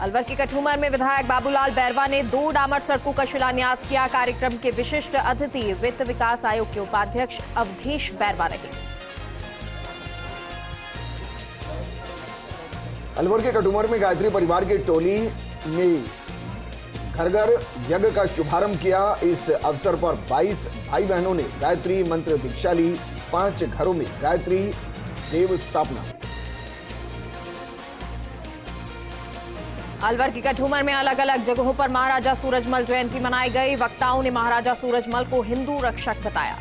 अलवर के कठूमर में विधायक बाबूलाल बैरवा ने 2 डामर सड़कों का शिलान्यास किया। कार्यक्रम के विशिष्ट अतिथि वित्त विकास आयोग के उपाध्यक्ष अवधेश बैरवा रहे। अलवर के कठूमर में गायत्री परिवार की टोली ने घर घर यज्ञ का शुभारंभ किया। इस अवसर पर 22 भाई बहनों ने गायत्री मंत्र दीक्षा ली। 5 घरों में गायत्री देव स्थापना। अलवर के कठूमर में अलग अलग जगहों पर महाराजा सूरजमल जयंती मनाई गई। वक्ताओं ने महाराजा सूरजमल को हिंदू रक्षक बताया।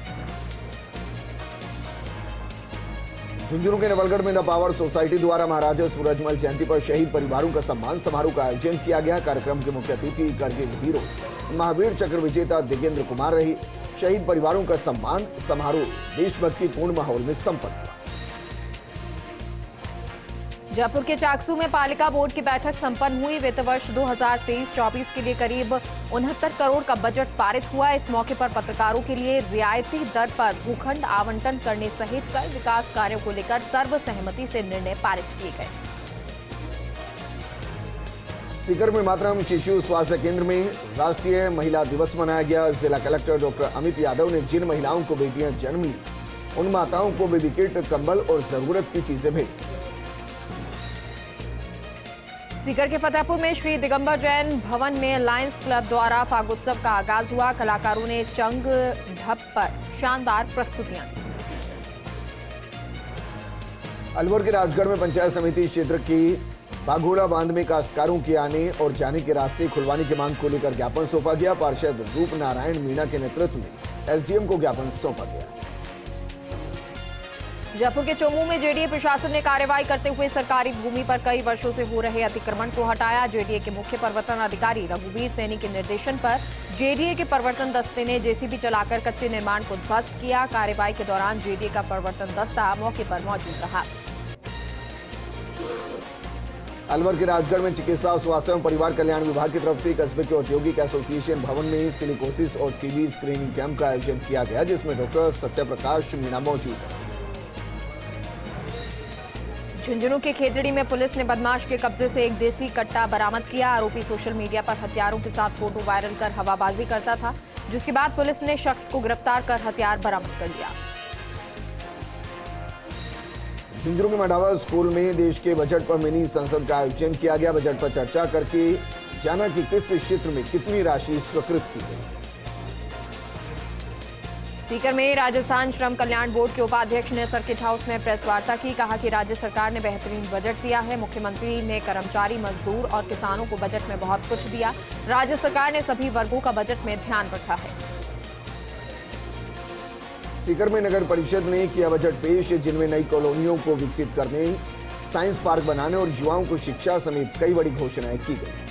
झुंझुनू के नवलगढ़ में द पावर सोसाइटी द्वारा महाराजा सूरजमल जयंती पर शहीद परिवारों का सम्मान समारोह का आयोजन किया गया। कार्यक्रम के मुख्य अतिथि करगिल हीरो महावीर चक्र विजेता दिगेंद्र कुमार रहे। शहीद परिवारों का सम्मान समारोह देशभक्ति पूर्ण माहौल में संपन्न हुआ। जयपुर के चाकसू में पालिका बोर्ड की बैठक संपन्न हुई। वित्त वर्ष 2023-24 के लिए करीब 69 करोड़ का बजट पारित हुआ। इस मौके पर पत्रकारों के लिए रियायती दर पर भूखंड आवंटन करने सहित कई विकास कार्यों को लेकर सर्वसहमति से निर्णय पारित किए गए। सीकर में मातरम शिशु स्वास्थ्य केंद्र में राष्ट्रीय महिला दिवस मनाया गया। जिला कलेक्टर डॉक्टर अमित यादव ने जिन महिलाओं को बेटियां जन्म ली उन माताओं को बेबी किट, कंबल और जरूरत की चीजें भेंट। सीकर के फतेहपुर में श्री दिगंबर जैन भवन में लायंस क्लब द्वारा फागोत्सव का आगाज हुआ। कलाकारों ने चंग ढप पर शानदार प्रस्तुतियां दी। अलवर के राजगढ़ में पंचायत समिति क्षेत्र की बाघोला बांध में काश्तकारों के आने और जाने के रास्ते खुलवाने की मांग को लेकर ज्ञापन सौंपा गया। पार्षद रूप नारायण मीणा के नेतृत्व में एसडीएम को ज्ञापन सौंपा गया। जयपुर के चोमू में जेडीए प्रशासन ने कार्रवाई करते हुए सरकारी भूमि पर कई वर्षों से हो रहे अतिक्रमण को हटाया। जेडीए के मुख्य प्रवर्तन अधिकारी रघुवीर सैनी के निर्देशन पर जेडीए के प्रवर्तन दस्ते ने जेसीबी चलाकर कच्चे निर्माण को ध्वस्त किया। कार्रवाई के दौरान जेडीए का प्रवर्तन दस्ता मौके पर मौजूद रहा। अलवर के राजगढ़ में चिकित्सा, स्वास्थ्य एवं परिवार कल्याण विभाग की तरफ से कस्बे के औद्योगिक एसोसिएशन भवन में सिलिकोसिस और टीबी स्क्रीनिंग कैंप का आयोजन किया गया, जिसमें डॉक्टर सत्यप्रकाश मीणा मौजूद है। झुंझुनू के खेजड़ी में पुलिस ने बदमाश के कब्जे से एक देसी कट्टा बरामद किया। आरोपी सोशल मीडिया पर हथियारों के साथ फोटो वायरल कर हवाबाजी करता था, जिसके बाद पुलिस ने शख्स को गिरफ्तार कर हथियार बरामद कर लिया। झुंझुनू के मढ़ावा स्कूल में देश के बजट पर मिनी संसद का आयोजन किया गया। बजट पर चर्चा करके जाना कि किस क्षेत्र में कितनी राशि स्वीकृत की गई। सीकर में राजस्थान श्रम कल्याण बोर्ड के उपाध्यक्ष ने सर्किट हाउस में प्रेस वार्ता की। कहा कि राज्य सरकार ने बेहतरीन बजट दिया है। मुख्यमंत्री ने कर्मचारी, मजदूर और किसानों को बजट में बहुत कुछ दिया। राज्य सरकार ने सभी वर्गों का बजट में ध्यान रखा है। सीकर में नगर परिषद ने किया बजट पेश, जिनमें नई कॉलोनियों को विकसित करने, साइंस पार्क बनाने और युवाओं को शिक्षा समेत कई बड़ी घोषणाएं की गई।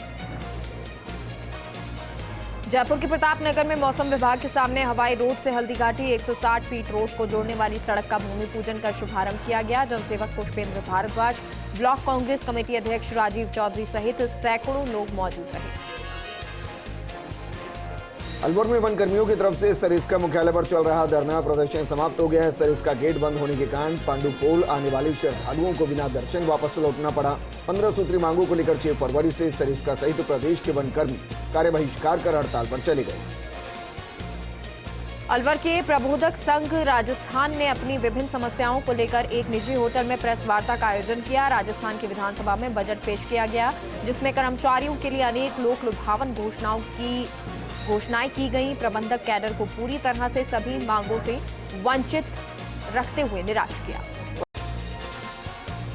जयपुर के प्रतापनगर में मौसम विभाग के सामने हवाई रोड से हल्दीघाटी 160 फीट रोड को जोड़ने वाली सड़क का भूमि पूजन कर शुभारंभ किया गया। जनसेवक पुष्पेंद्र भारद्वाज, ब्लॉक कांग्रेस कमेटी अध्यक्ष राजीव चौधरी सहित सैकड़ों लोग मौजूद रहे। अलवर में वन कर्मियों की तरफ से सरिस्का मुख्यालय पर चल रहा धरना प्रदर्शन समाप्त हो गया है। सरिस्का गेट बंद होने के कारण पांडुपोल आने वाले श्रद्धालुओं को बिना दर्शन वापस लौटना पड़ा। 15 सूत्री मांगों को लेकर 6 फरवरी से सरिस्का सहित प्रदेश के वन कर्मी कार्य बहिष्कार कर हड़ताल पर चले गए। अलवर के प्रबोधक संघ राजस्थान ने अपनी विभिन्न समस्याओं को लेकर एक निजी होटल में प्रेस वार्ता का आयोजन किया। राजस्थान की विधानसभा में बजट पेश किया गया, जिसमें कर्मचारियों के लिए अनेक लोक लुभावन घोषणाएं की गई। प्रबंधक कैडर को पूरी तरह से सभी मांगों से वंचित रखते हुए निराश किया।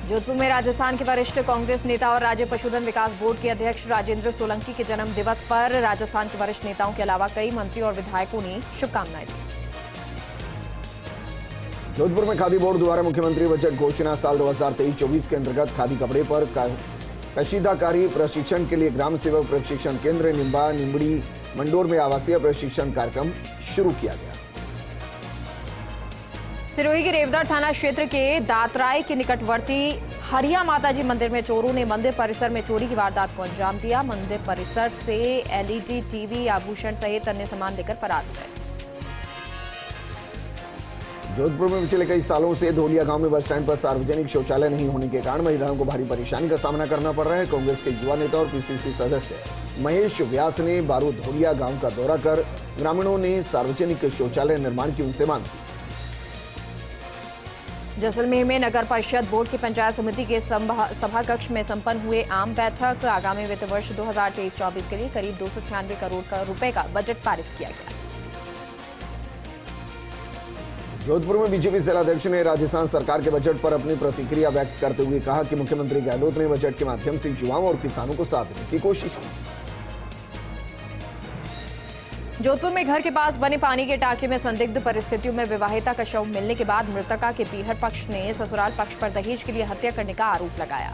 जोधपुर में राजस्थान के वरिष्ठ कांग्रेस नेता और राज्य पशुधन विकास बोर्ड के अध्यक्ष राजेंद्र सोलंकी के जन्म दिवस पर राजस्थान के वरिष्ठ नेताओं के अलावा कई मंत्री और विधायकों ने शुभकामनाएं दी। जोधपुर में खादी बोर्ड द्वारा मुख्यमंत्री बजट घोषणा साल 2023-24 के अंतर्गत खादी कपड़े पर कशीदाकारी प्रशिक्षण के लिए ग्राम सेवक प्रशिक्षण केंद्र निम्बा निम्बड़ी मंडोर में आवासीय प्रशिक्षण कार्यक्रम शुरू किया गया। सिरोही के रेवदर थाना क्षेत्र के दातराय के निकटवर्ती हरिया माताजी मंदिर में चोरों ने मंदिर परिसर में चोरी की वारदात को अंजाम दिया। मंदिर परिसर से एलईडी टीवी, आभूषण सहित अन्य सामान लेकर फरार हो गए। जोधपुर में पिछले कई सालों से धोलिया गांव में बस स्टैंड पर सार्वजनिक शौचालय नहीं होने के कारण महिलाओं को भारी परेशानी का सामना करना पड़ रहा है। कांग्रेस के युवा नेता और पीसीसी सदस्य महेश व्यास ने बारूद धोलिया गांव का दौरा कर ग्रामीणों ने सार्वजनिक शौचालय निर्माण की उनसे मांग की। जैसलमेर में नगर परिषद बोर्ड की पंचायत समिति के सभा कक्ष में संपन्न हुए आम बैठक। आगामी वित्त वर्ष 2023-24 के लिए करीब 296 करोड़ रुपए का बजट पारित किया गया। जोधपुर में बीजेपी जिलाध्यक्ष ने राजस्थान सरकार के बजट पर अपनी प्रतिक्रिया व्यक्त करते हुए कहा कि मुख्यमंत्री गहलोत ने बजट के माध्यम से युवाओं और किसानों को साथ देने की कोशिश की। जोधपुर में घर के पास बने पानी के टांके में संदिग्ध परिस्थितियों में विवाहिता का शव मिलने के बाद मृतका के पीहर पक्ष ने ससुराल पक्ष पर दहेज के लिए हत्या करने का आरोप लगाया।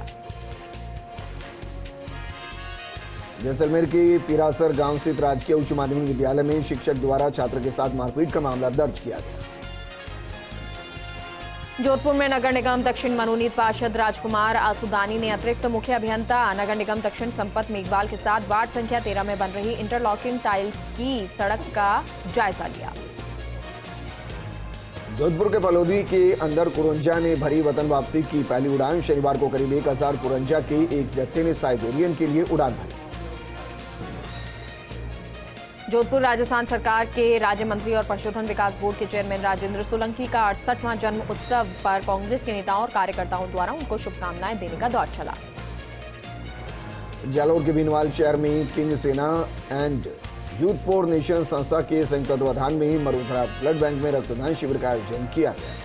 जैसलमेर के पीरासर गांव स्थित राजकीय उच्च माध्यमिक विद्यालय में शिक्षक द्वारा छात्र के साथ मारपीट का मामला दर्ज किया गया। जोधपुर में नगर निगम दक्षिण मनोनीत पार्षद राजकुमार आसुदानी ने अतिरिक्त मुख्य अभियंता नगर निगम दक्षिण संपत मेघवाल के साथ वार्ड संख्या 13 में बन रही इंटरलॉकिंग टाइल की सड़क का जायजा लिया। जोधपुर के पलोदी के अंदर कुरंजा ने भरी वतन वापसी की पहली उड़ान। शनिवार को करीब 1000 कुरंजा के एक जत्थे ने साइबेरियन के लिए उड़ान भरी। जोधपुर राजस्थान सरकार के राज्य मंत्री और पशुधन विकास बोर्ड के चेयरमैन राजेंद्र सोलंकी का 68वां जन्म उत्सव पर कांग्रेस के नेताओं और कार्यकर्ताओं द्वारा उनको शुभकामनाएं देने का दौर चला। जालौर के बीनवाल शहर में किंग सेना एंड यूथ फॉर नेशन संस्था के संयुक्त तत्वाधान में मरुधरा ब्लड बैंक में रक्तदान शिविर का आयोजन किया गया।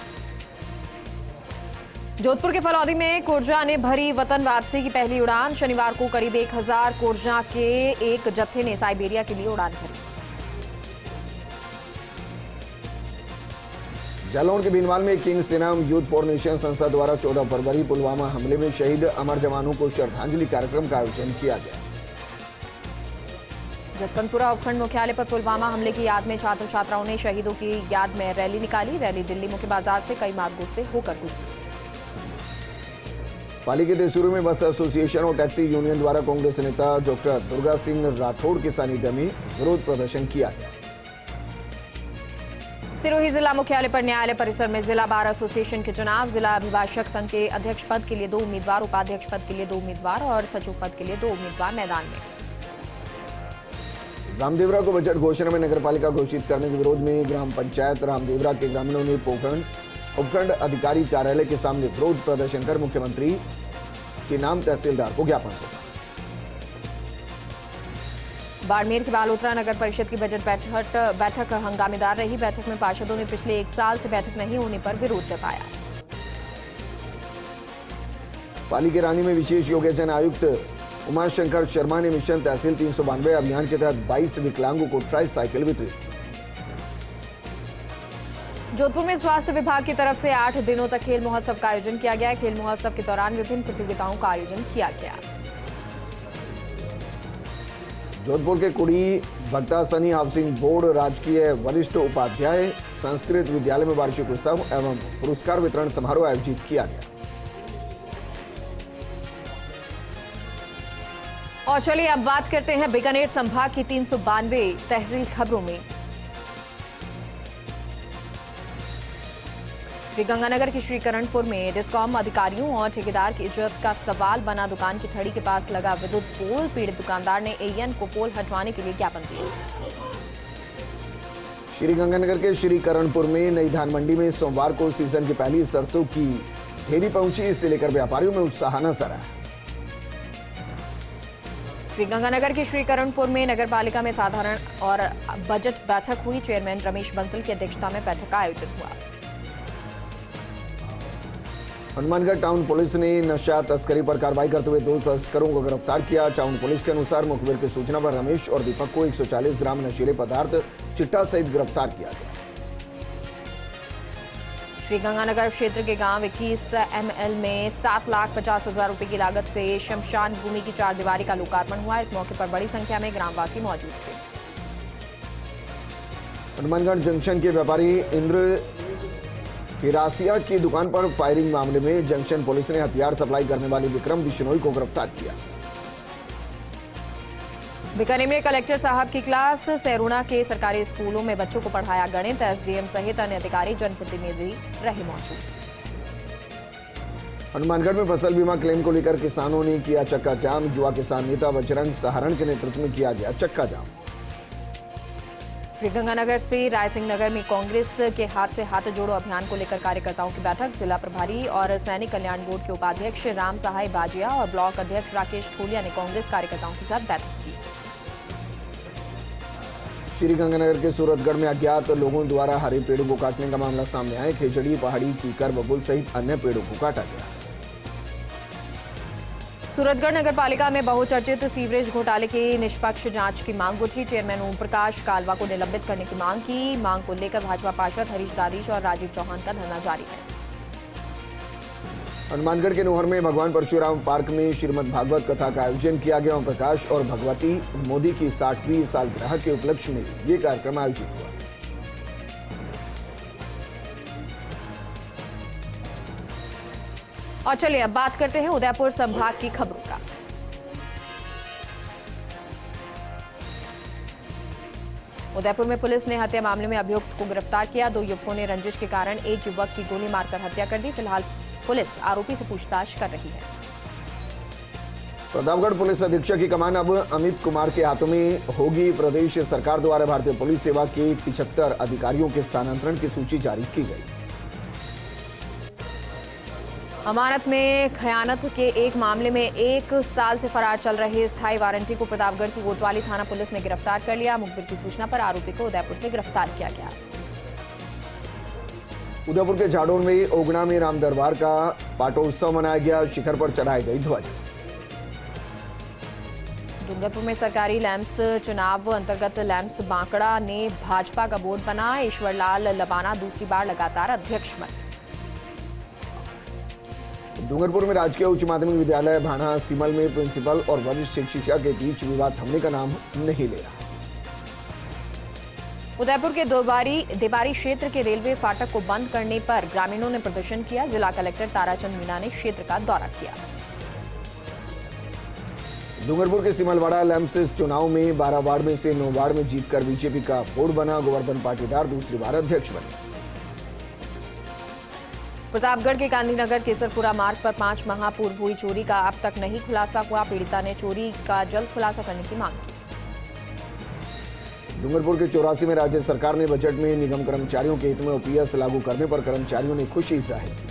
जोधपुर के फलौदी में कोरजा ने भरी वतन वापसी की पहली उड़ान। शनिवार को करीब 1000 कोरजा के एक जत्थे ने साइबेरिया के लिए उड़ान भरी। जालौर के बीनवाल में किंग सेना यूथ फॉर नेशन संस्था द्वारा 14 फरवरी पुलवामा हमले में शहीद अमर जवानों को श्रद्धांजलि कार्यक्रम का आयोजन किया गया। जसवंतपुरा उपखंड मुख्यालय पर पुलवामा हमले की याद में छात्र छात्राओं ने शहीदों की याद में रैली निकाली। रैली दिल्ली मुख्य बाजार से कई मार्गों से होकर गुजरी। पाली के देसूरू में बस एसोसिएशन और टैक्सी यूनियन द्वारा कांग्रेस नेता डॉक्टर दुर्गा सिंह राठौड़ के सानिध्य में विरोध प्रदर्शन किया गया। सिरोही जिला मुख्यालय पर न्यायालय परिसर में जिला बार एसोसिएशन के चुनाव। जिला अभिभाषक संघ के अध्यक्ष पद के लिए 2 उम्मीदवार, उपाध्यक्ष पद के लिए 2 उम्मीदवार और सचिव पद के लिए 2 उम्मीदवार मैदान में। रामदेवरा को बजट घोषणा में नगरपालिका घोषित करने के विरोध में ग्राम पंचायत रामदेवरा के ग्रामीणों ने पोखरण उपखंड अधिकारी कार्यालय के सामने विरोध प्रदर्शन कर मुख्यमंत्री के नाम तहसीलदार को ज्ञापन सौंपा। बाड़मेर की बालोतरा नगर परिषद की बजट बैठक हंगामेदार रही। बैठक में पार्षदों ने पिछले 1 साल से बैठक नहीं होने पर विरोध जताया। पाली के रानी में विशेष योगासन आयुक्त उमाशंकर शर्मा ने मिशन तहसील 392 अभियान के तहत 22 विकलांगों को ट्राई साइकिल वितरित की। जोधपुर में स्वास्थ्य विभाग की तरफ से 8 दिनों तक खेल महोत्सव का आयोजन किया गया। खेल महोत्सव के दौरान विभिन्न प्रतियोगिताओं का आयोजन किया गया। जोधपुर के कुड़ी भक्ता सनी हाउसिंग बोर्ड राजकीय वरिष्ठ उपाध्याय संस्कृत विद्यालय में वार्षिक उत्सव एवं पुरस्कार वितरण समारोह आयोजित किया गया। और चलिए अब बात करते हैं बीकानेर संभाग की 392 तहसील खबरों में। श्रीगंगानगर के श्रीकरणपुर में डिस्कॉम अधिकारियों और ठेकेदार की इज्जत का सवाल बना। दुकान की थड़ी के पास लगा विद्युत पोल। पीड़ित दुकानदार ने एएन को पोल हटवाने के लिए ज्ञापन दिया। श्रीगंगानगर के श्रीकरणपुर में नई धान मंडी में सोमवार को सीजन की पहली सरसों की ढेरी पहुंची। इसे लेकर व्यापारियों में उत्साह नजर आया। श्रीगंगानगर के श्रीकरणपुर में नगर पालिका में साधारण और बजट बैठक हुई। चेयरमैन रमेश बंसल की अध्यक्षता में बैठक का आयोजन हुआ। हनुमानगढ़ टाउन पुलिस ने नशा तस्करी पर कार्रवाई करते हुए 2 तस्करों को गिरफ्तार किया। टाउन पुलिस के अनुसार मुखबिर की सूचना पर रमेश और दीपक को 140 ग्राम नशीले पदार्थ चिट्टा सहित गिरफ्तार किया गया। श्रीगंगानगर क्षेत्र के गांव 21 ML में 7,50,000 रुपए की लागत से शमशान भूमि की 4 दीवारी का लोकार्पण हुआ। इस मौके पर बड़ी संख्या में ग्रामवासी मौजूद थे। हनुमानगढ़ जंक्शन के व्यापारी इंद्र हिरासिया की दुकान पर फायरिंग मामले में जंक्शन पुलिस ने हथियार सप्लाई करने वाले विक्रम बिश्नोई को गिरफ्तार किया। बीकानेर में कलेक्टर साहब की क्लास। सैरूना के सरकारी स्कूलों में बच्चों को पढ़ाया गणित। एसडीएम सहित अन्य अधिकारी जनप्रतिनिधि रहे मौजूद। हनुमानगढ़ में फसल बीमा क्लेम को लेकर किसानों ने किया चक्का जाम। युवा किसान नेता बजरंग सहारण के नेतृत्व में किया गया चक्का जाम। श्रीगंगानगर से रायसिंह नगर में कांग्रेस के हाथ से हाथ जोड़ो अभियान को लेकर कार्यकर्ताओं की बैठक। जिला प्रभारी और सैनिक कल्याण बोर्ड के उपाध्यक्ष राम सहाय बाजिया और ब्लॉक अध्यक्ष राकेश ठोलिया ने कांग्रेस कार्यकर्ताओं के साथ बैठक की। श्रीगंगानगर के सूरतगढ़ में अज्ञात लोगों द्वारा हरे पेड़ों को काटने का मामला सामने आया। खेजड़ी, पहाड़ी, कीकर, बबुल सहित अन्य पेड़ों को काटा गया। सूरतगढ़ नगर पालिका में बहुचर्चित सीवरेज घोटाले की निष्पक्ष जांच की मांग उठी। चेयरमैन ओम प्रकाश कालवा को निलंबित करने की मांग की। मांग को लेकर भाजपा पार्षद हरीश दादीश और राजीव चौहान का धरना जारी है। हनुमानगढ़ के नोहर में भगवान परशुराम पार्क में श्रीमद् भागवत कथा का आयोजन किया गया। ओम प्रकाश और भगवती मोदी की 60वीं सालगिरह के उपलक्ष्य में ये कार्यक्रम आयोजित हुआ। और चलिए अब बात करते हैं उदयपुर संभाग की खबरों का। उदयपुर में पुलिस ने हत्या मामले में अभियुक्त को गिरफ्तार किया। 2 युवकों ने रंजिश के कारण एक युवक की गोली मारकर हत्या कर दी। फिलहाल पुलिस आरोपी से पूछताछ कर रही है। प्रतापगढ़ पुलिस अधीक्षक की कमान अब अमित कुमार के हाथों में होगी। प्रदेश सरकार द्वारा भारतीय पुलिस सेवा के 75 अधिकारियों के स्थानांतरण की सूची जारी की गई। अमानत में खयानत के एक मामले में 1 साल से फरार चल रहे स्थायी वारंटी को प्रतापगढ़ की कोतवाली थाना पुलिस ने गिरफ्तार कर लिया। मुखबिर की सूचना पर आरोपी को उदयपुर से गिरफ्तार किया गया। उदयपुर के झाड़ोर में ओगना में राम दरबार का पाटोत्सव मनाया गया। शिखर पर चढ़ाई गई ध्वज। डूंगरपुर में सरकारी लैंप्स चुनाव अंतर्गत लैंप्स बांकड़ा ने भाजपा का बोर्ड बना। ईश्वरलाल लबाना दूसरी बार लगातार अध्यक्ष बने। डूंगरपुर में राजकीय उच्च माध्यमिक विद्यालय भाणा सिमल में प्रिंसिपल और वरिष्ठ शिक्षिका के बीच विवाद थमने का नाम नहीं ले रहा। उदयपुर के देबारी क्षेत्र के रेलवे फाटक को बंद करने पर ग्रामीणों ने प्रदर्शन किया। जिला कलेक्टर ताराचंद मीणा ने क्षेत्र का दौरा किया। डूंगरपुर के सिमलवाड़ा लैंप्स चुनाव में 12 वार्ड में से 9 वार्ड में जीतकर बीजेपी का बोर्ड बना। गोवर्धन पाटीदार दूसरी बार अध्यक्ष बने। प्रतापगढ़ के गांधीनगर केसरपुरा मार्ग पर 5 माह पूर्व हुई चोरी का अब तक नहीं खुलासा हुआ। पीड़िता ने चोरी का जल्द खुलासा करने की मांग की। डूंगरपुर के 84 में राज्य सरकार ने बजट में निगम कर्मचारियों के हित में ओपीएस लागू करने पर कर्मचारियों ने खुशी जाहिर की।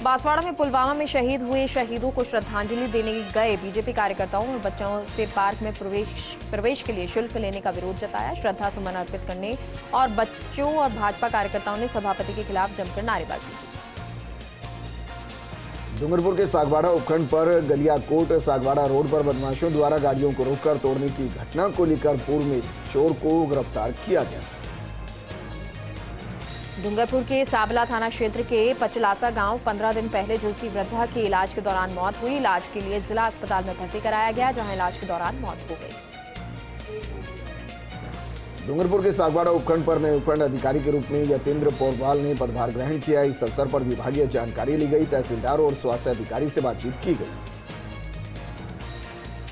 बांसवाड़ा में पुलवामा में शहीद हुए शहीदों को श्रद्धांजलि देने गए बीजेपी कार्यकर्ताओं और बच्चों से पार्क में प्रवेश के लिए शुल्क लेने का विरोध जताया। श्रद्धा सुमन अर्पित करने और बच्चों और भाजपा कार्यकर्ताओं ने सभापति के खिलाफ जमकर नारेबाजी की। डूंगरपुर के सागवाड़ा उपखंड पर गलियाकोट सागवाड़ा रोड पर बदमाशों द्वारा गाड़ियों को रोककर तोड़ने की घटना को लेकर पूर्व में चोर को गिरफ्तार किया गया। डूंगरपुर के साबला थाना क्षेत्र के पचलासा गांव 15 दिन पहले झुलसी वृद्धा की इलाज के दौरान मौत हुई। इलाज के लिए जिला अस्पताल में भर्ती कराया गया, जहां इलाज के दौरान मौत हो गई। डूंगरपुर के सागवाड़ा उपखंड पर नए उपखंड अधिकारी के रूप में यतेंद्र पौरवाल ने पदभार ग्रहण किया। इस अवसर पर विभागीय जानकारी ली गई। तहसीलदार और स्वास्थ्य अधिकारी से बातचीत की गई।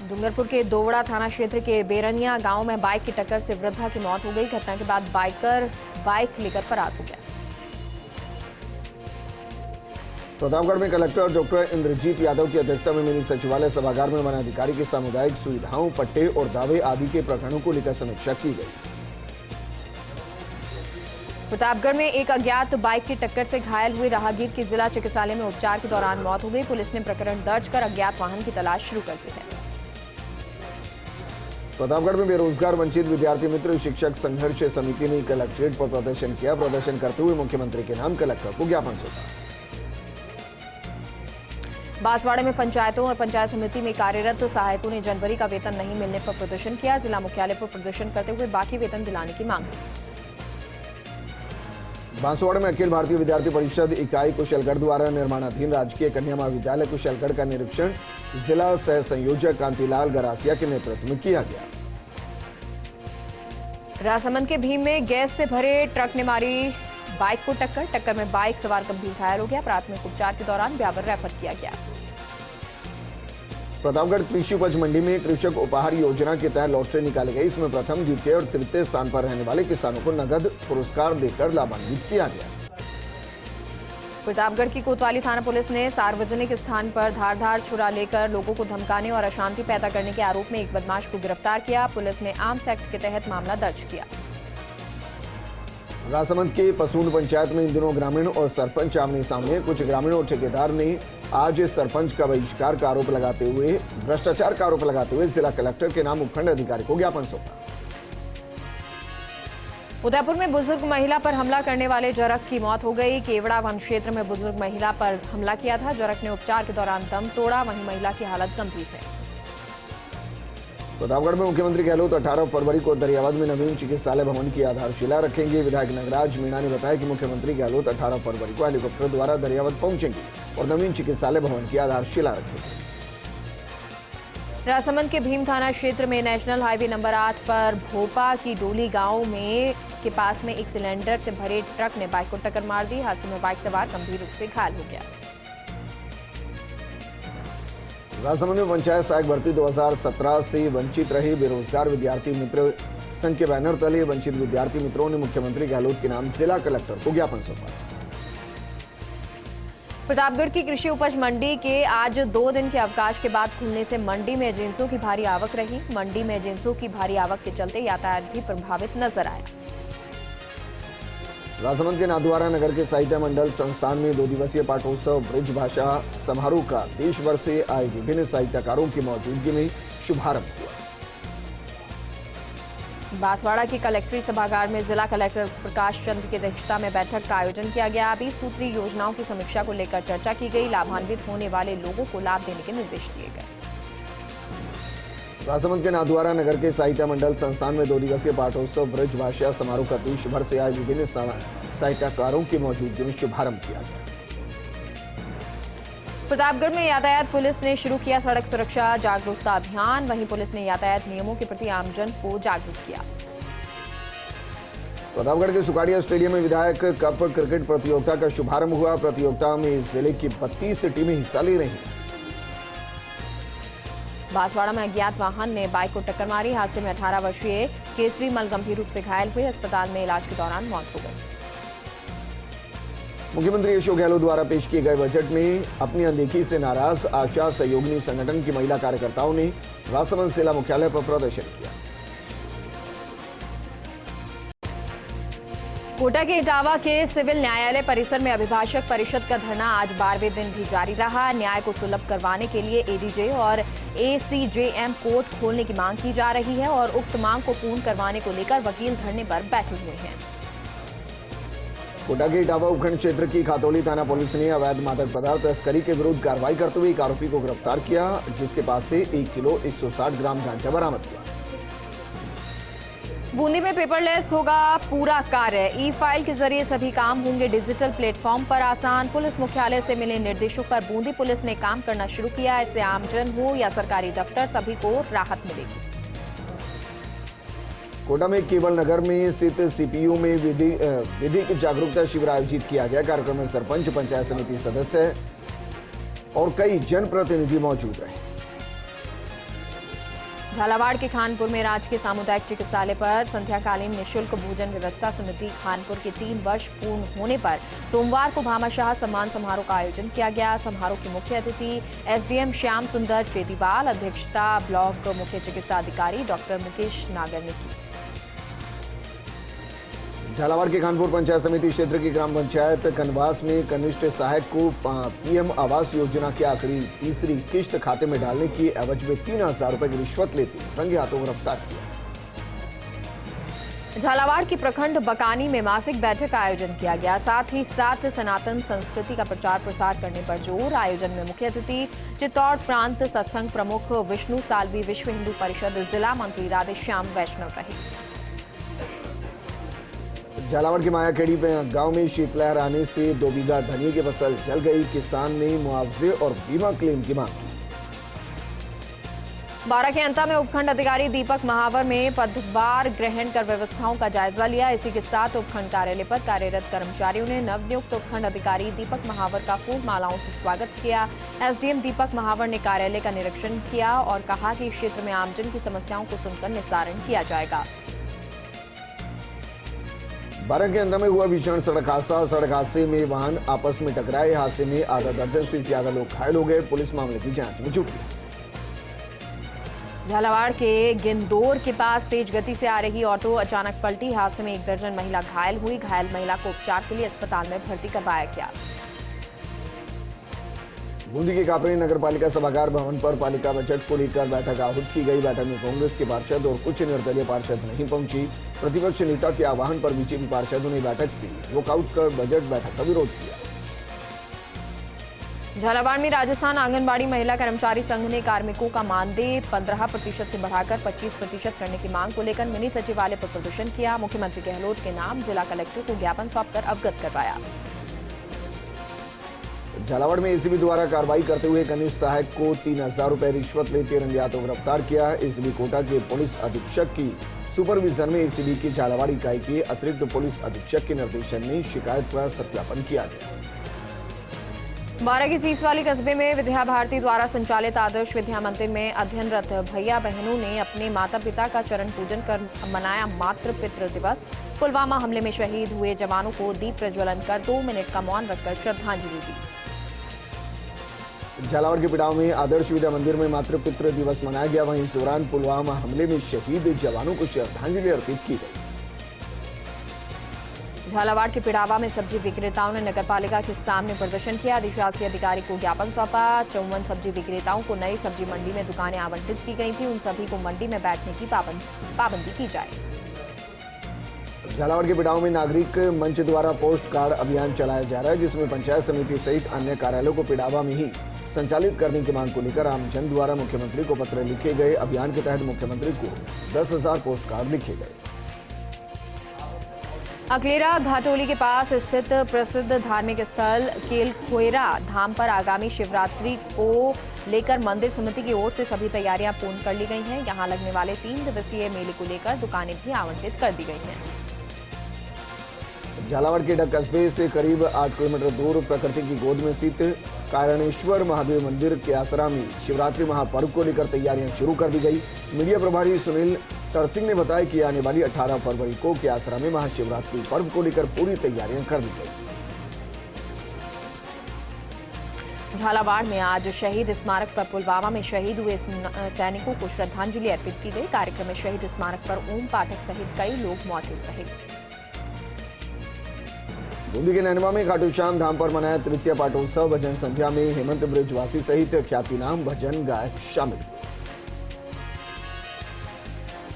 डूंगरपुर के दोवड़ा थाना क्षेत्र के बेरनिया गांव में बाइक की टक्कर से वृद्धा की मौत हो गई। घटना के बाद बाइकर बाइक लेकर फरार हो गया। प्रतापगढ़ में कलेक्टर डॉक्टर इंद्रजीत यादव की अध्यक्षता में मिनी सचिवालय सभागार में वनाधिकारी की सामुदायिक सुविधाओं, पट्टे और दावे आदि के प्रकरणों को लेकर समीक्षा की गई। प्रतापगढ़ में एक अज्ञात बाइक की टक्कर से घायल हुए राहगीर की जिला चिकित्सालय में उपचार के दौरान मौत हो गई। पुलिस ने प्रकरण दर्ज कर अज्ञात वाहन की तलाश शुरू कर दी है। प्रतापगढ़ में बेरोजगार वंचित विद्यार्थी मित्र शिक्षक संघर्ष समिति ने कलेक्ट्रेट पर प्रदर्शन किया। प्रदर्शन करते हुए मुख्यमंत्री के नाम कलेक्टर को ज्ञापन सौंपा। बांसवाड़ा में पंचायतों और पंचायत समिति में कार्यरत सहायकों ने जनवरी का वेतन नहीं मिलने पर प्रदर्शन किया। जिला मुख्यालय पर प्रदर्शन करते हुए बाकी वेतन दिलाने की मांग की। बांसवाड़ा में अखिल भारतीय विद्यार्थी परिषद इकाई कुशलगढ़ द्वारा निर्माणाधीन राजकीय कन्या महाविद्यालय कुशलगढ़ का निरीक्षण जिला सह संयोजक कांतिलाल गरासिया के नेतृत्व में किया गया। राजसमंद के भीम में गैस से भरे ट्रक ने मारी बाइक को टक्कर में बाइक सवार गंभीर घायल हो गया। प्राथमिक उपचार के दौरान ब्यावर रेफर किया गया। प्रतापगढ़ कृषि उपज मंडी में कृषक उपहार योजना के तहत लॉटरी निकाली गई। इसमें प्रथम, द्वितीय और तृतीय स्थान पर रहने वाले किसानों को नगद पुरस्कार देकर लाभान्वित किया गया। प्रतापगढ़ की कोतवाली थाना पुलिस ने सार्वजनिक स्थान पर धारदार छुरा लेकर लोगों को धमकाने और अशांति पैदा करने के आरोप में एक बदमाश को गिरफ्तार किया। पुलिस ने आर्म्स एक्ट के तहत मामला दर्ज किया। राजसमंद के पसून पंचायत में इन दिनों ग्रामीण और सरपंच आमने सामने। कुछ ग्रामीण और ठेकेदार ने आज सरपंच का बहिष्कार का आरोप लगाते हुए भ्रष्टाचार का आरोप लगाते हुए जिला कलेक्टर के नाम उपखंड अधिकारी को ज्ञापन सौंपा। उदयपुर में बुजुर्ग महिला पर हमला करने वाले जरक की मौत हो गई। केवड़ा वन क्षेत्र में बुजुर्ग महिला पर हमला किया था। जरक ने उपचार के दौरान दम तोड़ा, वहीं महिला की हालत गंभीर है। प्रतापगढ़ में मुख्यमंत्री गहलोत 18 फरवरी को दरियावद में नवीन चिकित्सालय भवन की आधारशिला रखेंगे। विधायक नगराज मीणा ने बताया कि मुख्यमंत्री गहलोत 18 फरवरी को हेलीकॉप्टर द्वारा दरियावद पहुंचेंगे और नवीन चिकित्सालय भवन की आधारशिला रखेंगे। राजसमंद के भीम थाना क्षेत्र में नेशनल हाईवे नंबर 8 पर भोपा की डोली गांव में के पास में एक सिलेंडर से भरे ट्रक ने बाइक को टक्कर मार दी। हादसे में बाइक सवार गंभीर रूप से घायल हो गया। राजसमंद में पंचायत सहायक भर्ती 2017 से वंचित रहे बेरोजगार विद्यार्थी मित्र संघ के बैनर तले वंचित विद्यार्थी मित्रों ने मुख्यमंत्री गहलोत के नाम जिला कलेक्टर को ज्ञापन सौंपा। प्रतापगढ़ की कृषि उपज मंडी के आज 2 दिन के अवकाश के बाद खुलने से मंडी में एजेंसियों की भारी आवक रही। मंडी में एजेंसियों की भारी आवक के चलते यातायात भी प्रभावित नजर आया। राजसमंद के नाथद्वारा नगर के साहित्य मंडल संस्थान में 2 दिवसीय पाठोत्सव ब्रिज भाषा समारोह का देश भर से आए विभिन्न साहित्यकारों की मौजूदगी में शुभारंभ हुआ। बांसवाड़ा के कलेक्ट्री सभागार में जिला कलेक्टर प्रकाश चंद्र की अध्यक्षता में बैठक का आयोजन किया गया। 20 सूत्री योजनाओं की समीक्षा को लेकर चर्चा की गई। लाभान्वित होने वाले लोगों को लाभ देने के निर्देश दिए गए। राजसमंद के नाथद्वारा नगर के साहित्य मंडल संस्थान में 2 दिवसीय पाठोत्सव ब्रज भाषा समारोह का देश भर से आए विभिन्न साहित्यकारों की मौजूदगी में शुभारंभ किया गया। प्रतापगढ़ में यातायात पुलिस ने शुरू किया सड़क सुरक्षा जागरूकता अभियान। वहीं पुलिस ने यातायात नियमों के प्रति आमजन को जागरूक किया। प्रतापगढ़ के सुकाड़िया स्टेडियम में विधायक कप क्रिकेट प्रतियोगिता का शुभारंभ हुआ। प्रतियोगिता में जिले की 32 टीमें हिस्सा ले रही हैं। बांसवाड़ा में अज्ञात वाहन ने बाइक को टक्कर मारी। हादसे में 18 वर्षीय केसरी मल गंभीर रूप से घायल हुए। अस्पताल में इलाज के दौरान मौत हो गई। मुख्यमंत्री अशोक गहलोत द्वारा पेश किए गए बजट में अपनी अनदेखी से नाराज आशा सहयोगिनी संगठन की महिला कार्यकर्ताओं ने राजसमंद जिला मुख्यालय पर प्रदर्शन किया। कोटा के इटावा के सिविल न्यायालय परिसर में अभिभाषक परिषद का धरना आज 12वें दिन भी जारी रहा। न्याय को सुलभ करवाने के लिए एडीजे और एसीजेएम कोर्ट खोलने की मांग की जा रही है और उक्त मांग को पूर्ण करवाने को लेकर वकील धरने पर बैठे हुए हैं। कोटा के इटावा उपखंड क्षेत्र की खातौली थाना पुलिस ने अवैध मादक पदार्थ तस्करी के विरुद्ध कार्रवाई करते हुए एक आरोपी को गिरफ्तार किया, जिसके पास से 1 किलो 160 ग्राम गांजा बरामद हुआ। बूंदी में पेपरलेस होगा पूरा कार्य। ई फाइल के जरिए सभी काम होंगे डिजिटल प्लेटफॉर्म पर आसान। पुलिस मुख्यालय से मिले निर्देशों पर बूंदी पुलिस ने काम करना शुरू किया। इससे आमजन हो या सरकारी दफ्तर सभी को राहत मिलेगी। कोटा में केवल नगर में स्थित सीपीयू में विधिक जागरूकता शिविर आयोजित किया गया। कार्यक्रम में सरपंच, पंचायत समिति सदस्य और कई जनप्रतिनिधि मौजूद रहे। झालावाड़ के खानपुर में राजकीय सामुदायिक चिकित्सालय पर संध्याकालीन निःशुल्क भोजन व्यवस्था समिति खानपुर के 3 वर्ष पूर्ण होने पर सोमवार को भामाशाह सम्मान समारोह का आयोजन किया गया। समारोह के मुख्य अतिथि एसडीएम श्याम सुंदर चेतीवाल, अध्यक्षता ब्लॉक मुख्य चिकित्सा अधिकारी डॉक्टर मुकेश नागर ने की। झालावाड़ के खानपुर पंचायत समिति क्षेत्र की ग्राम पंचायत कनवास में कनिष्ठ सहायक को पीएम आवास योजना की आखिरी तीसरी किश्त खाते में डालने की एवज में 3,000 रुपए की रिश्वत लेते रंगे हाथों गिरफ्तार किया। झालावाड़ की प्रखंड बकानी में मासिक बैठक का आयोजन किया गया। साथ ही सनातन संस्कृति का प्रचार प्रसार करने पर जोर। आयोजन में मुख्य अतिथि चित्तौड़ प्रांत सत्संग प्रमुख विष्णु सालवी, विश्व हिंदू परिषद जिला मंत्री राधेश्याम वैष्णव रहे। झालावाड़ के मायाखेड़ी गांव में शीतलहर आने से 2 बीघा धनिये की फसल जल गई। किसान ने मुआवजे और बीमा क्लेम की मांग की। 12 के अंत में उपखंड अधिकारी दीपक महावर में पदभार ग्रहण कर व्यवस्थाओं का जायजा लिया। इसी के साथ उपखंड कार्यालय पर कार्यरत कर्मचारियों ने नवनियुक्त उपखंड अधिकारी दीपक महावर का फूल मालाओं से स्वागत किया। एसडीएम दीपक महावर ने कार्यालय का निरीक्षण किया और कहा कि क्षेत्र में आमजन की समस्याओं को सुनकर निस्तारण किया जाएगा। 12 के अंत में हुआ भीषण सड़क हादसा। सड़क हादसे में वाहन आपस में टकराए। हादसे में आधा दर्जन से ज्यादा लोग घायल हो गए। पुलिस मामले की जांच में जुटी। झालावाड़ के गिंदौर के पास तेज गति से आ रही ऑटो अचानक पलटी। हादसे में 1 दर्जन महिला घायल हुई। घायल महिला को उपचार के लिए अस्पताल में भर्ती करवाया गया। बूंदी के कापड़ी नगर पालिका सभागार भवन पर पालिका बजट को लेकर बैठक आहूत की गई। बैठक में कांग्रेस के पार्षद और कुछ निर्दलीय पार्षद नहीं पहुंची। प्रतिपक्ष नेता के आह्वान पर बीजेपी पार्षदों ने बैठक से वॉकआउट कर बजट बैठक का विरोध किया। झालावाड़ में राजस्थान आंगनबाड़ी महिला कर्मचारी संघ ने कार्मिकों का मानदेय 15% से बढ़ाकर 25% करने की मांग को लेकर मिनी सचिवालय पर प्रदर्शन किया। मुख्यमंत्री गहलोत के नाम जिला कलेक्टर को ज्ञापन सौंपकर अवगत करवाया। झालावाड़ में एसीबी द्वारा कार्रवाई करते हुए कनिष्ठ सहायक को 3000 रुपए रिश्वत लेते रंगे हाथों गिरफ्तार किया। एसीबी कोटा के पुलिस अधीक्षक की सुपरविजन में एसीबी की झालावाड़ इकाई के अतिरिक्त पुलिस अधीक्षक के निर्देशन में शिकायत पर सत्यापन किया गया। 12 के सीसवाली कस्बे में विद्या भारती द्वारा संचालित आदर्श विद्या मंदिर में अध्ययनरत भैया बहनों ने अपने माता पिता का चरण पूजन कर मनाया मातृ पितृ दिवस। पुलवामा हमले में शहीद हुए जवानों को दीप प्रज्वलन कर 2 मिनट का मौन रखकर श्रद्धांजलि दी। झालावाड़ के पिड़ाव में आदर्श विद्या मंदिर में मातृ पितृ दिवस मनाया गया। वहीं इस दौरान पुलवामा हमले में शहीद जवानों को श्रद्धांजलि अर्पित की गई। झालावाड़ के पिड़ावा में सब्जी विक्रेताओं ने नगरपालिका के सामने प्रदर्शन किया। अधिशासी अधिकारी को ज्ञापन सौंपा। 54 सब्जी विक्रेताओं को नई सब्जी मंडी में दुकानें आवंटित की गई थी। उन सभी को मंडी में बैठने की पाबंदी की जाए। झालावाड़ के पिड़ाव में नागरिक मंच द्वारा पोस्ट कार्ड अभियान चलाया जा रहा है, जिसमें पंचायत समिति सहित अन्य कार्यालयों को पिड़ावा में ही संचालित करने की मांग को लेकर आमजन द्वारा मुख्यमंत्री को पत्र लिखे गए। अभियान के तहत मुख्यमंत्री को 10,000 पोस्ट कार्ड लिखे गए। अकलेरा घाटोली के पास स्थित प्रसिद्ध धार्मिक स्थल केलखोयरा धाम पर आगामी शिवरात्रि को लेकर मंदिर समिति की ओर से सभी तैयारियां पूर्ण कर ली गई हैं। यहां लगने वाले 3 दिवसीय मेले को लेकर दुकानें भी आवंटित कर दी गई हैं। झालावाड़ के डग कस्बे से करीब 8 किलोमीटर दूर प्रकृति की गोद में स्थित कारणेश्वर महादेव मंदिर के आसरा में शिवरात्रि महापर्व को लेकर तैयारियां शुरू कर दी गई। मीडिया प्रभारी सुनील तरसिंह ने बताया कि आने वाली 18 फरवरी को के आसरा में महाशिवरात्रि पर्व को लेकर पूरी तैयारियां कर दी गई। झालावाड़ में आज शहीद स्मारक पर पुलवामा में शहीद हुए सैनिकों को श्रद्धांजलि अर्पित की गई। कार्यक्रम में शहीद स्मारक पर ओम पाठक सहित कई लोग मौजूद रहे। बूंदी के नैनवा में खाटू श्याम धाम पर मनाया तृतीय पाटोत्सव। भजन संध्या में हेमंत ब्रिजवासी सहित ख्यातिनाम भजन गायक शामिल।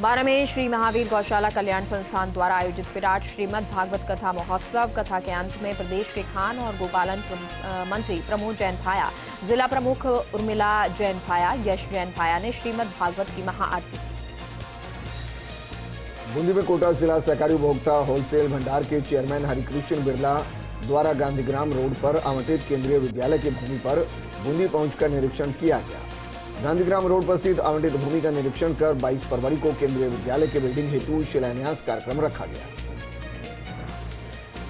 12 में श्री महावीर गौशाला कल्याण संस्थान द्वारा आयोजित विराट श्रीमद् भागवत कथा महोत्सव। कथा के अंत में प्रदेश के खान और गोपालन मंत्री प्रमोद जैन भाया, जिला प्रमुख उर्मिला जैन भाया, यश जैन भाया ने श्रीमद् भागवत की महाआरती की। बूंदी में कोटा जिला सहकारी उपभोक्ता होलसेल भंडार के चेयरमैन हरिकृष्ण बिरला द्वारा गांधीग्राम रोड पर आवंटित केंद्रीय विद्यालय की भूमि पर बूंदी पहुंचकर निरीक्षण किया गया। गांधीग्राम रोड पर स्थित आवंटित भूमि का निरीक्षण कर 22 फरवरी को केंद्रीय विद्यालय के बिल्डिंग हेतु शिलान्यास कार्यक्रम रखा गया।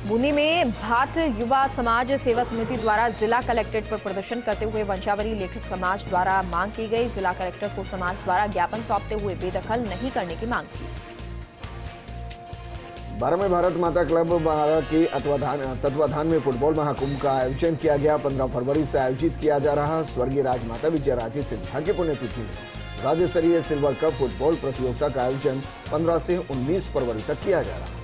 बूंदी में भाट युवा समाज सेवा समिति द्वारा जिला कलेक्ट्रेट पर प्रदर्शन करते हुए वंशावली लेखक समाज द्वारा मांग की गई। जिला कलेक्टर को समाज द्वारा ज्ञापन सौंपते हुए बेदखल नहीं करने की मांग की। 12 में भारत माता क्लब 12 के तत्वाधान में फुटबॉल महाकुंभ का आयोजन किया गया। 15 फरवरी से आयोजित किया जा रहा स्वर्गीय राजमाता विजय राजे सिंधिया की पुण्यतिथि में राज्य स्तरीय सिल्वर कप फुटबॉल प्रतियोगिता का आयोजन 15 से 19 फरवरी तक किया जा रहा।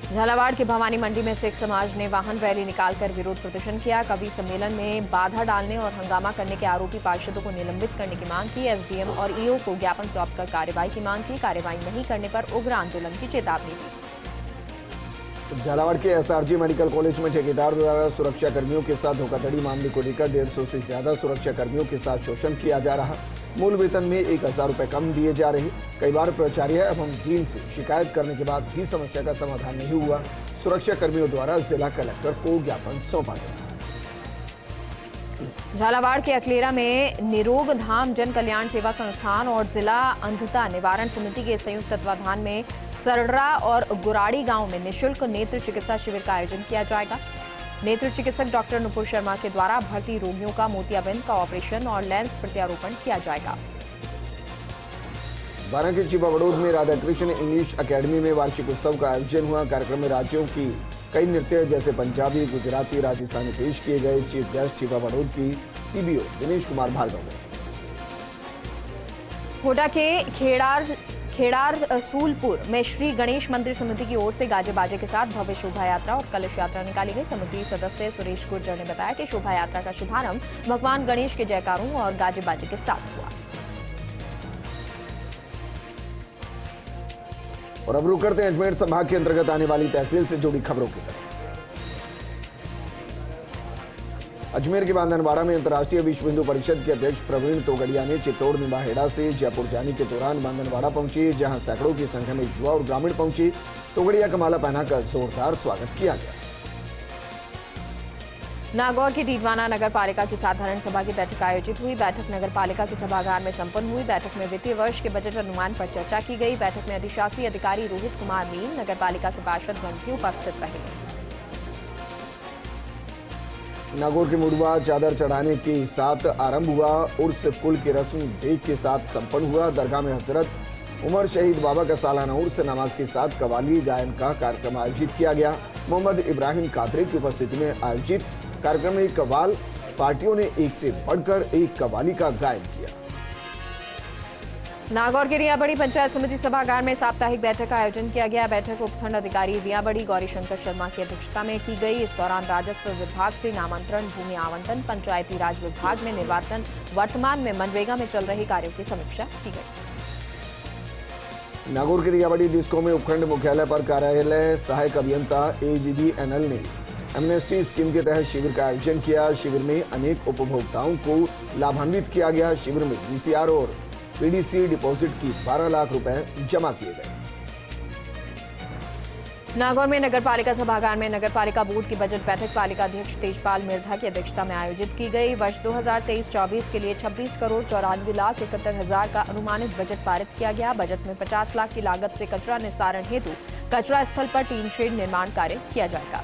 झालावाड़ के भवानी मंडी में सिख समाज ने वाहन रैली निकालकर विरोध प्रदर्शन किया। कवि सम्मेलन में बाधा डालने और हंगामा करने के आरोपी पार्षदों को निलंबित करने की मांग की। एसडीएम और ईओ को ज्ञापन सौंपकर कार्रवाई की मांग की। कार्रवाई नहीं करने पर उग्र आंदोलन की चेतावनी दी। झालावाड़ के एसआरजी मेडिकल कॉलेज में ठेकेदार द्वारा सुरक्षा कर्मियों के साथ धोखाधड़ी मामले को लेकर 150 से ज्यादा सुरक्षा कर्मियों के साथ शोषण किया जा रहा। मूल वेतन में 1000 रुपए कम दिए जा रहे। कई बार प्राचार्य एवं डीन से शिकायत करने के बाद भी समस्या का समाधान नहीं हुआ। सुरक्षा कर्मियों द्वारा जिला कलेक्टर को ज्ञापन सौंपा गया। झालावाड़ के अकलेरा में निरोग धाम जन कल्याण सेवा संस्थान और जिला अंधता निवारण समिति के संयुक्त तत्वाधान में सरडरा और गुराड़ी गांव में निःशुल्क नेत्र चिकित्सा शिविर का आयोजन किया जाएगा। नेत्र चिकित्सक डॉक्टर नुपुर शर्मा के द्वारा भर्ती रोगियों का मोतियाबिंद का ऑपरेशन और लेंस प्रत्यारोपण किया जाएगा। 12 के चिपा बड़ौद में राधा कृष्ण इंग्लिश एकेडमी में वार्षिक उत्सव का आयोजन हुआ। कार्यक्रम में राज्यों की कई नृत्य जैसे पंजाबी, गुजराती, राजस्थानी पेश किए गए। चीफ गेस्ट चिपा बड़ौद की सीबीओ दिनेश कुमार भार्गव ने होडा के खेड़ार सूलपुर में श्री गणेश मंदिर समिति की ओर से गाजे बाजे के साथ भव्य शोभा यात्रा और कलश यात्रा निकाली गई। समिति सदस्य सुरेश गुर्जर ने बताया कि शोभा यात्रा का शुभारंभ भगवान गणेश के जयकारों और गाजे बाजे के साथ हुआ। और अब रुक करते हैं अजमेर संभाग के अंतर्गत आने वाली तहसील से जुड़ी खबरों की तरफ। अजमेर के बांधनवाड़ा में अंतर्राष्ट्रीय विश्व हिंदू परिषद के अध्यक्ष प्रवीण तोगड़िया ने चित्तौड़ निम्बाहेड़ा से जयपुर जाने के दौरान बांधनवाड़ा पहुंचे, जहां सैकड़ों की संख्या में युवा और ग्रामीण पहुंचे। तोगड़िया का माला पहनाकर जोरदार स्वागत किया गया। नागौर की डीडवाना नगर पालिका की साधारण सभा की बैठक आयोजित हुई। बैठक नगर पालिका के सभागार में संपन्न हुई। बैठक में वित्तीय वर्ष के बजट अनुमान पर चर्चा की गई। बैठक में अधिशासी अधिकारी रोहित कुमार मीन, नगर पालिका के पार्षदगण भी उपस्थित रहे। नागौर के मुड़वा चादर चढ़ाने के साथ आरंभ हुआ। उर्स कुल की रस्म देख के साथ संपन्न हुआ। दरगाह में हजरत उमर शहीद बाबा का सालाना उर्स नमाज के साथ कवाली गायन का कार्यक्रम आयोजित किया गया। मोहम्मद इब्राहिम कादरी की उपस्थिति में आयोजित कार्यक्रम में कव्वाल पार्टियों ने एक से बढ़कर एक कव्वाली का गायन किया। नागौर के रियाबड़ी पंचायत समिति सभागार में साप्ताहिक बैठक का आयोजन किया गया। बैठक उपखंड अधिकारी रियाबड़ी गौरीशंकर शर्मा की अध्यक्षता में की गई। इस दौरान राजस्व विभाग से नामांतरण, भूमि आवंटन, पंचायती राज विभाग में निर्वाचन, वर्तमान में मनरेगा में चल रहे कार्यों की समीक्षा की गई। नागौर के रियाबड़ी डिस्को में उपखंड मुख्यालय पर कार्यालय सहायक अभियंता AVBNL ने एमनेस्टी स्कीम के तहत शिविर का आयोजन किया। शिविर में अनेक उपभोक्ताओं को लाभान्वित किया गया। शिविर में VCR और PDC डिपॉजिट की 12 लाख रुपए जमा किए गए। नागौर में नगर पालिका सभागार में नगर पालिका बोर्ड की बजट बैठक पालिका अध्यक्ष तेजपाल मिर्धा की अध्यक्षता में आयोजित की गई। वर्ष 2023-24 के लिए 26 करोड़ 94 लाख 71 हजार का अनुमानित बजट पारित किया गया। बजट में 50 लाख की लागत से कचरा निस्तारण हेतु कचरा स्थल पर टीन शेड निर्माण कार्य किया जाएगा।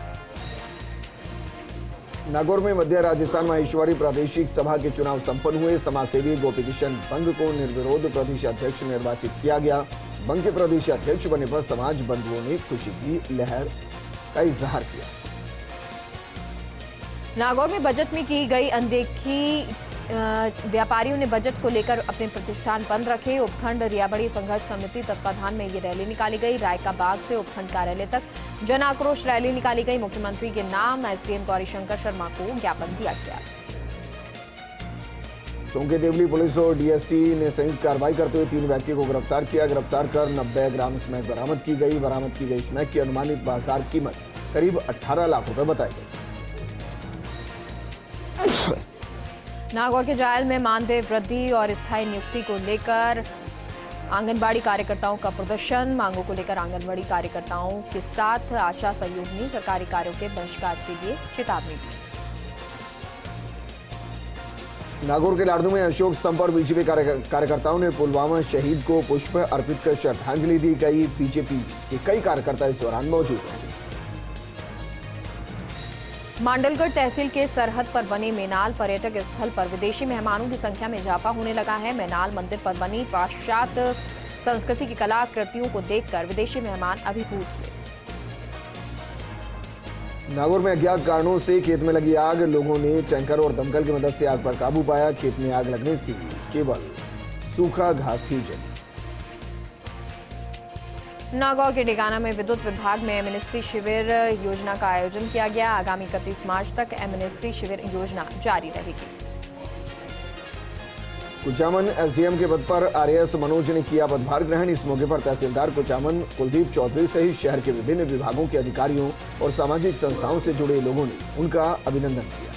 नागौर में मध्य राजस्थान माहेश्वरी प्रादेशिक सभा के चुनाव संपन्न हुए। समाजसेवी गोपी किशन बंग को निर्विरोध प्रदेश अध्यक्ष निर्वाचित किया गया। बंग के प्रदेश अध्यक्ष बनने पर समाज बंधुओं ने खुशी की लहर का इजहार किया। नागौर में बजट में की गई अनदेखी, व्यापारियों ने बजट को लेकर अपने प्रतिष्ठान बंद रखे। उपखंड रियाबड़ी संघर्ष समिति तत्वाधान में ये रैली निकाली गई। रायका बाग से उपखंड कार्यालय तक जन आक्रोश रैली निकाली गई। मुख्यमंत्री के नाम SDM गौरीशंकर शर्मा को ज्ञापन दिया गया। टोंके देवली पुलिस और DST ने संयुक्त कार्रवाई करते हुए 3 व्यक्तियों को गिरफ्तार किया। गिरफ्तार कर 90 ग्राम स्मैक बरामद की गई। बरामद की गई स्मैक की अनुमानित बाजार कीमत करीब 18 लाख रुपए बताई गई। नागौर के जायल में मानदेय वृद्धि और स्थायी नियुक्ति को लेकर आंगनबाड़ी कार्यकर्ताओं का प्रदर्शन। मांगों को लेकर आंगनबाड़ी कार्यकर्ताओं के साथ आशा सहयोगिनी सरकारी कार्यों के बहिष्कार के लिए चेतावनी दी। नागौर के लाडनू में अशोक स्तंभ पर बीजेपी कार्यकर्ताओं ने पुलवामा शहीद को पुष्प अर्पित कर श्रद्धांजलि दी गई। बीजेपी के कई कार्यकर्ता इस दौरान मौजूद रहे। मांडलगढ़ तहसील के सरहद पर बने मेनाल पर्यटक स्थल पर विदेशी मेहमानों की संख्या में इजाफा होने लगा है। मेनाल मंदिर पर बनी पाश्चात्य संस्कृति की कलाकृतियों को देखकर विदेशी मेहमान अभिभूत हुए। नागौर में अज्ञात कारणों से खेत में लगी आग। लोगों ने टैंकर और दमकल की मदद से आग पर काबू पाया। खेत में आग लगने से केवल सूखा घास ही जली। नागौर के डेगाना में विद्युत विभाग में एमनेस्टी शिविर योजना का आयोजन किया गया। आगामी 31 मार्च तक एमनेस्टी शिविर योजना जारी रहेगी। कुचामन SDM के पद पर RAS मनोज ने किया पदभार ग्रहण। इस मौके पर तहसीलदार कुचामन कुलदीप चौधरी सहित शहर के विभिन्न विभागों के अधिकारियों और सामाजिक संस्थाओं से जुड़े लोगों ने उनका अभिनंदन किया।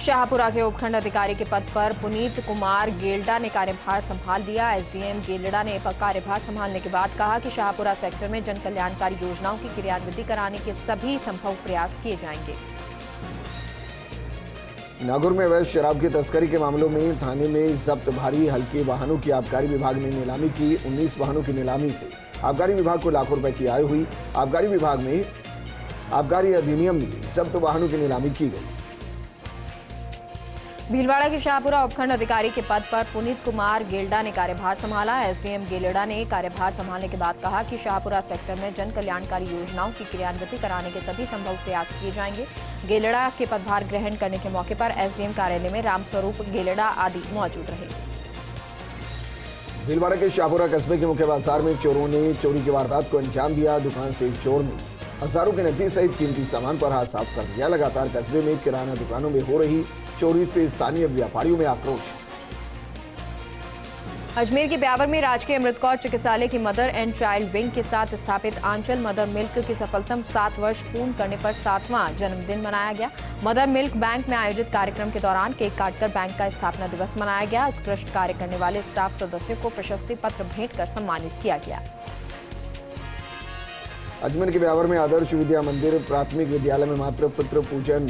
शाहपुरा के उपखंड अधिकारी के पद पर पुनीत कुमार गेल्डा ने कार्यभार संभाल दिया। SDM गेल्डा ने कार्यभार संभालने के बाद कहा कि शाहपुरा सेक्टर में जन कल्याणकारी योजनाओं की क्रियान्विति कराने के सभी संभव प्रयास किए जाएंगे। नागौर में अवैध शराब की तस्करी के मामलों में थाने में जब्त भारी हल्के वाहनों की आबकारी विभाग ने नीलामी की। 19 वाहनों की नीलामी से आबकारी विभाग को लाखों रुपए की आय हुई। आबकारी विभाग में आबकारी अधिनियम में जब्त वाहनों की नीलामी की गई। भीलवाड़ा के शाहपुरा उपखंड अधिकारी के पद पर पुनीत कुमार गेल्डा ने कार्यभार संभाला। एसडीएम गेलेडा ने कार्यभार संभालने के बाद कहा कि शाहपुरा सेक्टर में जन कल्याणकारी योजनाओं की क्रियान्वित कराने के सभी संभव प्रयास किए जाएंगे। गेलेडा के पदभार ग्रहण करने के मौके पर एसडीएम कार्यालय में रामस्वरूप गेलेडा आदि मौजूद रहे। भीलवाड़ा के शाहपुरा कस्बे के मुख्य बाजार में चोरों ने चोरी की वारदात को अंजाम दिया। दुकान से एक चोर ने हजारों के नकदी सहित कीमती सामान पर हाथ साफ कर दिया। लगातार कस्बे में किराना दुकानों में हो रही चोरी से स्थानीय व्यापारियों में आक्रोश। अजमेर के ब्यावर में राजकीय अमृत कौर चिकित्सालय की मदर एंड चाइल्ड विंग के साथ स्थापित आंचल मदर मिल्क की सफलतम 7 वर्ष पूर्ण करने पर 7वां जन्मदिन मनाया गया। मदर मिल्क बैंक में आयोजित कार्यक्रम के दौरान केक काटकर बैंक का स्थापना दिवस मनाया गया। उत्कृष्ट कार्य करने वाले स्टाफ सदस्यों को प्रशस्ति पत्र भेंट कर सम्मानित किया गया। अजमेर के ब्यावर में आदर्श विद्या मंदिर प्राथमिक विद्यालय में मातृ पितृ पूजन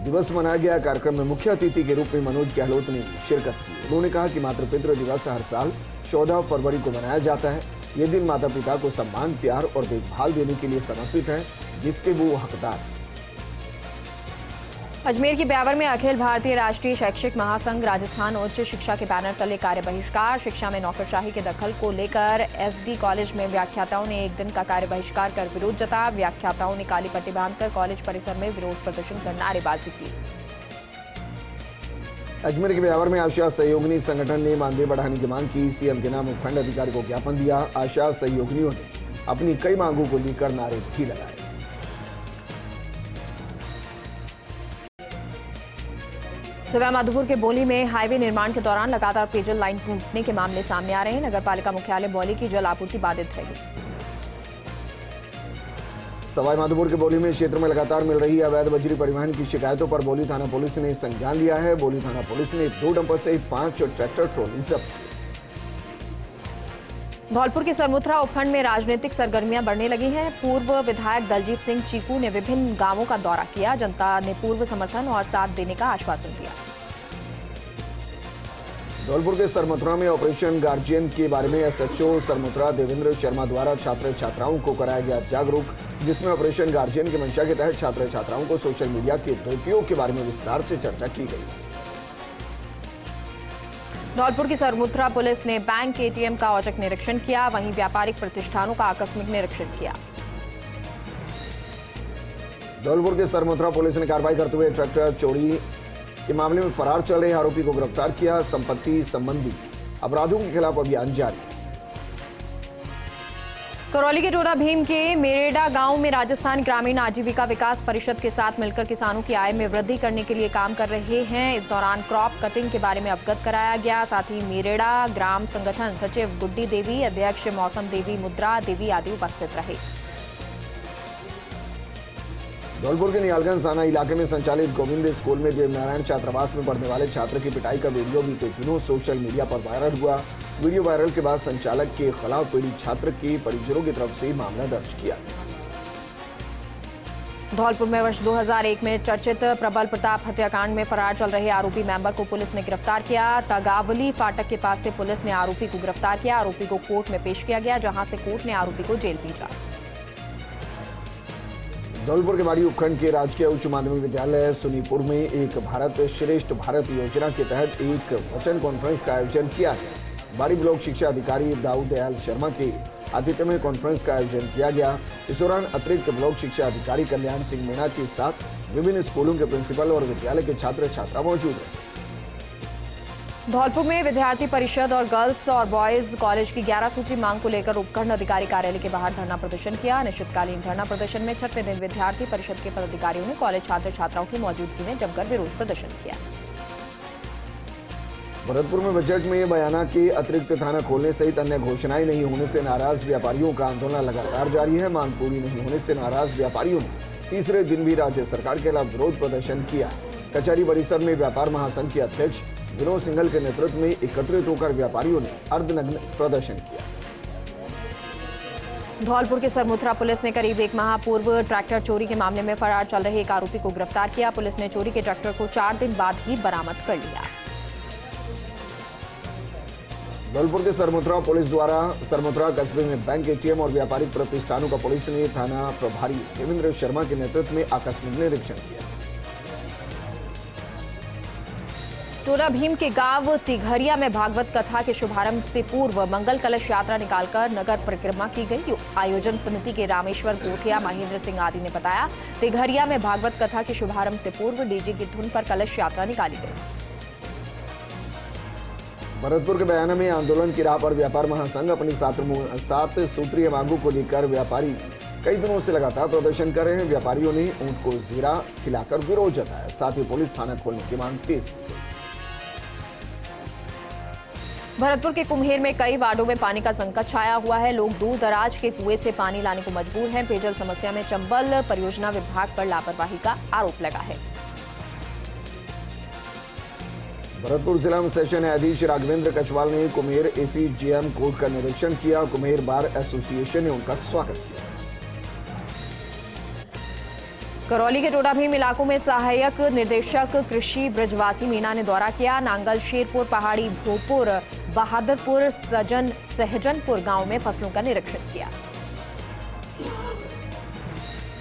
दिवस मनाया गया। कार्यक्रम में मुख्य अतिथि के रूप में मनोज गहलोत ने शिरकत की। उन्होंने कहा कि मातृ पितृ दिवस हर साल 14 फरवरी को मनाया जाता है। ये दिन माता पिता को सम्मान, प्यार और देखभाल देने के लिए समर्पित है, जिसके वो हकदार हैं। अजमेर की ब्यावर में अखिल भारतीय राष्ट्रीय शैक्षिक महासंघ राजस्थान उच्च शिक्षा के बैनर तले कार्य बहिष्कार। शिक्षा में नौकरशाही के दखल को लेकर एसडी कॉलेज में व्याख्याताओं ने एक दिन का कार्य बहिष्कार कर विरोध जताया। व्याख्याताओं ने काली पट्टी बांधकर कॉलेज परिसर में विरोध प्रदर्शन कर नारेबाजी की। अजमेर के ब्यावर में आशा सहयोगिनी संगठन ने मानदेय बढ़ाने की मांग की। सीएम के नाम उपखंड अधिकारी को ज्ञापन दिया। आशा सहयोगिनियों ने अपनी कई मांगों को लेकर नारे भी लगाए। सवाई माधोपुर के बोली में हाईवे निर्माण के दौरान लगातार पेयजल लाइन टूटने के मामले सामने आ रहे हैं। नगरपालिका मुख्यालय बौली की जल आपूर्ति बाधित रही। सवाई माधोपुर के बोली में क्षेत्र में लगातार मिल रही अवैध बजरी परिवहन की शिकायतों पर बोली थाना पुलिस ने संज्ञान लिया है। बोली थाना पुलिस ने 2 डंपर सहित 5 ट्रैक्टर ट्रॉली जब्त की। धौलपुर के सरमुथरा उपखंड में राजनीतिक सरगर्मियां बढ़ने लगी हैं। पूर्व विधायक दलजीत सिंह चीकू ने विभिन्न गांवों का दौरा किया। जनता ने पूर्व समर्थन और साथ देने का आश्वासन दिया। धौलपुर के सरमुथरा में ऑपरेशन गार्जियन के बारे में एसएचओ सरमुथरा देवेंद्र शर्मा द्वारा छात्र छात्राओं को कराया गया जागरूक, जिसमें ऑपरेशन गार्जियन की मंशा के तहत छात्र छात्राओं को सोशल मीडिया के दुरुपयोग के बारे में विस्तार से चर्चा की गई। धौलपुर की सरमुथरा पुलिस ने बैंक एटीएम का औचक निरीक्षण किया। वहीं व्यापारिक प्रतिष्ठानों का आकस्मिक निरीक्षण किया। धौलपुर के सरमुथरा पुलिस ने कार्रवाई करते हुए ट्रैक्टर चोरी के मामले में फरार चल रहे आरोपी को गिरफ्तार किया। संपत्ति संबंधी अपराधों के खिलाफ अभियान जारी। करौली के टोडा भीम के मेरेडा गांव में राजस्थान ग्रामीण आजीविका विकास परिषद के साथ मिलकर किसानों की आय में वृद्धि करने के लिए काम कर रहे हैं। इस दौरान क्रॉप कटिंग के बारे में अवगत कराया गया। साथ ही मेरेडा ग्राम संगठन सचिव गुड्डी देवी, अध्यक्ष मौसम देवी, मुद्रा देवी आदि उपस्थित रहे। धौलपुर के नियालगंज थाना इलाके में संचालित गोविंद स्कूल में देवनारायण छात्रावास में पढ़ने वाले छात्र की पिटाई का वीडियो बीते दिनों सोशल मीडिया पर वायरल हुआ। वीडियो वायरल के बाद संचालक के खिलाफ पीड़ित छात्र के परिजनों की तरफ से मामला दर्ज किया। धौलपुर में वर्ष 2001 में चर्चित प्रबल प्रताप हत्याकांड में फरार चल रहे आरोपी मेंबर को पुलिस ने गिरफ्तार किया। तगावली फाटक के पास से पुलिस ने आरोपी को गिरफ्तार किया। आरोपी को कोर्ट में पेश किया गया, जहां से कोर्ट ने आरोपी को जेल भेजा। धौलपुर के बाड़ी उपखंड के राजकीय उच्च माध्यमिक विद्यालय सुनीपुर में एक भारत श्रेष्ठ भारत योजना के तहत एक वचन कॉन्फ्रेंस का आयोजन किया गया। बाड़ी ब्लॉक शिक्षा अधिकारी दाऊद दयाल शर्मा के आतिथ्य में कॉन्फ्रेंस का आयोजन किया गया। इस दौरान अतिरिक्त ब्लॉक शिक्षा अधिकारी कल्याण सिंह मीणा के साथ विभिन्न स्कूलों के प्रिंसिपल और विद्यालय के छात्र छात्रा मौजूद रहे। धौलपुर में विद्यार्थी परिषद और गर्ल्स और बॉयज कॉलेज की 11 सूत्री मांग को लेकर उपखंड अधिकारी कार्यालय के बाहर धरना प्रदर्शन किया। अनिश्चितकालीन धरना प्रदर्शन में 6वें दिन विद्यार्थी परिषद के पदाधिकारियों ने कॉलेज छात्र छात्राओं की मौजूदगी में जमकर विरोध प्रदर्शन किया। भरतपुर में बजट में बयाना के अतिरिक्त थाना खोलने सहित अन्य घोषणाएं नहीं होने से नाराज व्यापारियों का आंदोलन लगातार जारी है। मांग पूरी नहीं होने से नाराज व्यापारियों ने तीसरे दिन भी राज्य सरकार के खिलाफ विरोध प्रदर्शन किया। कचहरी परिसर में व्यापार महासंघ के अध्यक्ष विनोद सिंघल के नेतृत्व में एकत्रित होकर व्यापारियों ने अर्धनग्न प्रदर्शन किया। धौलपुर के सरमुथरा पुलिस ने करीब 1 माह पूर्व ट्रैक्टर चोरी के मामले में फरार चल रहे एक आरोपी को गिरफ्तार किया। पुलिस ने चोरी के ट्रैक्टर को 4 दिन बाद ही बरामद कर लिया। धौलपुर के सरमुथरा पुलिस द्वारा सरमुथरा कस्बे में बैंक, एटीएम और व्यापारिक प्रतिष्ठानों का पुलिस ने थाना प्रभारी देवेंद्र शर्मा के नेतृत्व में आकस्मिक निरीक्षण किया। टोला भीम के गांव तिघरिया में भागवत कथा के शुभारंभ से पूर्व मंगल कलश यात्रा निकालकर नगर परिक्रमा की गई। आयोजन समिति के रामेश्वर गोठिया, महेंद्र सिंह आदि ने बताया, तिघरिया में भागवत कथा के शुभारंभ से पूर्व डीजे की धुन पर कलश यात्रा निकाली गई। भरतपुर के बयाना में आंदोलन की राह पर व्यापार महासंघ अपनी 7 सूत्रीय मांगों को लेकर व्यापारी कई दिनों से लगातार प्रदर्शन कर रहे हैं। व्यापारियों ने ऊंट को जीरा खिलाकर विरोध जताया, साथ ही पुलिस थाना खोलने की मांग तेज की। भरतपुर के कुम्हेर में कई वार्डों में पानी का संकट छाया हुआ है। लोग दूर दराज के कुएं से पानी लाने को मजबूर हैं। पेयजल समस्या में चंबल परियोजना विभाग पर लापरवाही का आरोप लगा है। भरतपुर जिला में सेशन न्यायाधीश राघवेंद्र कछवाल ने कुम्हेर एसीजेएम कोर्ट का निरीक्षण किया। कुम्हेर बार एसोसिएशन ने उनका स्वागत किया। करौली के टोडा भीम इलाकों में सहायक निदेशक कृषि ब्रजवासी मीणा ने दौरा किया। नांगल, शेरपुर, पहाड़ी, भोपुर, बहादुरपुर, सहजनपुर गांव में फसलों का निरीक्षण किया।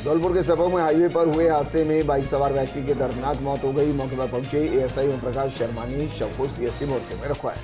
धौलपुर के सपो में हाईवे पर हुए हादसे में बाइक सवार व्यक्ति की दर्दनाक मौत हो गई। मौके पर पहुंचे एएसआई ओम प्रकाश शर्मा ने शव को सीएचसी मोर्चे में रखवाया।